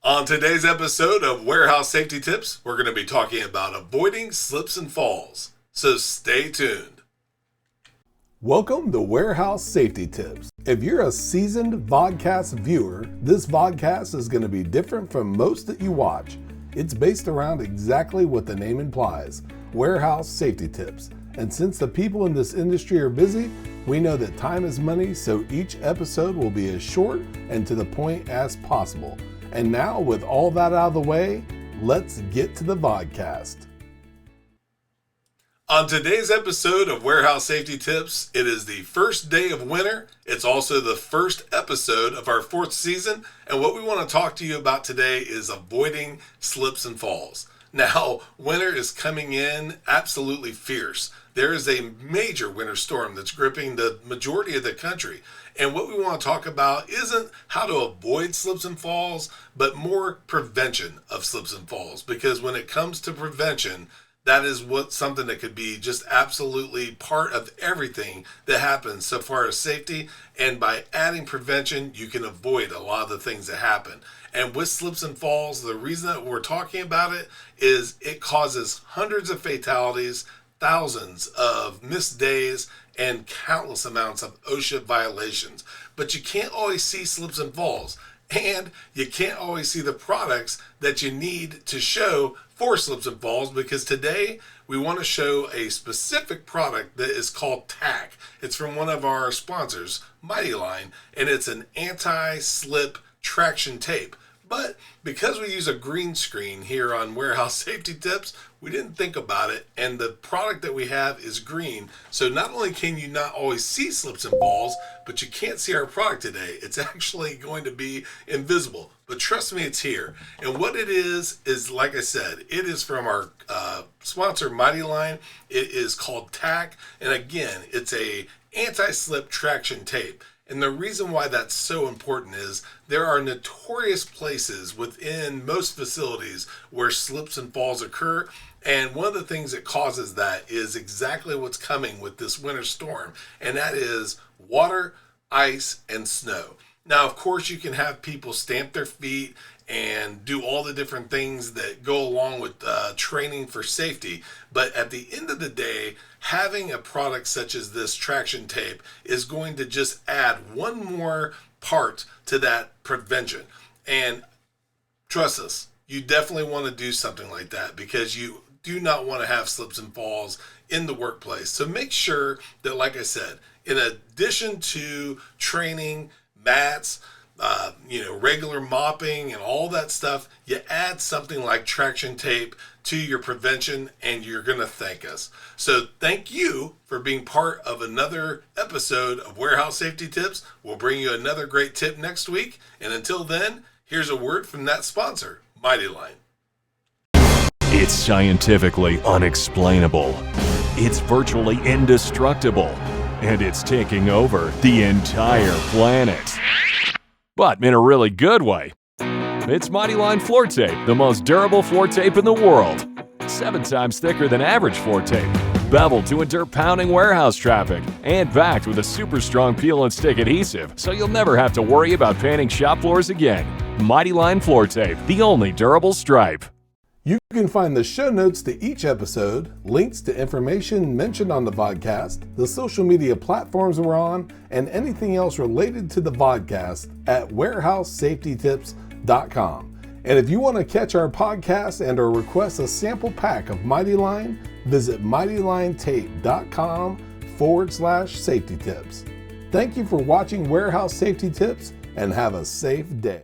On today's episode of Warehouse Safety Tips, we're going to be talking about avoiding slips and falls. So stay tuned. Welcome to Warehouse Safety Tips. If you're a seasoned vodcast viewer, this vodcast is going to be different from most that you watch. It's based around exactly what the name implies, Warehouse Safety Tips. And since the people in this industry are busy, we know that time is money, so each episode will be as short and to the point as possible. And now, with all that out of the way, let's get to the vodcast. On today's episode of Warehouse Safety Tips, it is the first day of winter. It's also the first episode of our fourth season. And what we want to talk to you about today is avoiding slips and falls. Now, winter is coming in absolutely fierce. There is a major winter storm that's gripping the majority of the country. And what we want to talk about isn't how to avoid slips and falls, but more prevention of slips and falls. Because when it comes to prevention, that is something that could be just absolutely part of everything that happens so far as safety. And by adding prevention, you can avoid a lot of the things that happen. And with slips and falls, the reason that we're talking about it is it causes hundreds of fatalities, thousands of missed days, and countless amounts of OSHA violations. But you can't always see slips and falls. And you can't always see the products that you need to show for slips and falls, because today we want to show a specific product that is called TAC. It's from one of our sponsors, Mighty Line, and it's an anti-slip traction tape. But because we use a green screen here on Warehouse Safety Tips, we didn't think about it, and the product that we have is green. So not only can you not always see slips and falls, but you can't see our product today. It's actually going to be invisible. But trust me, it's here. And what it is like I said, it is from our sponsor, Mighty Line. It is called TAC, and again, it's a anti-slip traction tape. And the reason why that's so important is there are notorious places within most facilities where slips and falls occur. And one of the things that causes that is exactly what's coming with this winter storm, and that is water, ice, and snow. Now, of course, you can have people stamp their feet and do all the different things that go along with training for safety. But at the end of the day, having a product such as this traction tape is going to just add one more part to that prevention. And trust us, you definitely want to do something like that, because you do not want to have slips and falls in the workplace. So make sure that, like I said, in addition to training, mats, regular mopping and all that stuff, you add something like traction tape to your prevention, and you're going to thank us. So thank you for being part of another episode of Warehouse Safety Tips. We'll bring you another great tip next week. And until then, here's a word from that sponsor, Mighty Line. It's scientifically unexplainable. It's virtually indestructible. And it's taking over the entire planet. But in a really good way. It's Mighty Line floor tape, the most durable floor tape in the world. 7 times thicker than average floor tape. Beveled to endure pounding warehouse traffic. And backed with a super strong peel and stick adhesive, so you'll never have to worry about painting shop floors again. Mighty Line floor tape, the only durable stripe. You can find the show notes to each episode, links to information mentioned on the vodcast, the social media platforms we're on, and anything else related to the vodcast at warehousesafetytips.com. And if you want to catch our podcast and or request a sample pack of Mighty Line, visit mightylinetape.com/safety tips. Thank you for watching Warehouse Safety Tips, and have a safe day.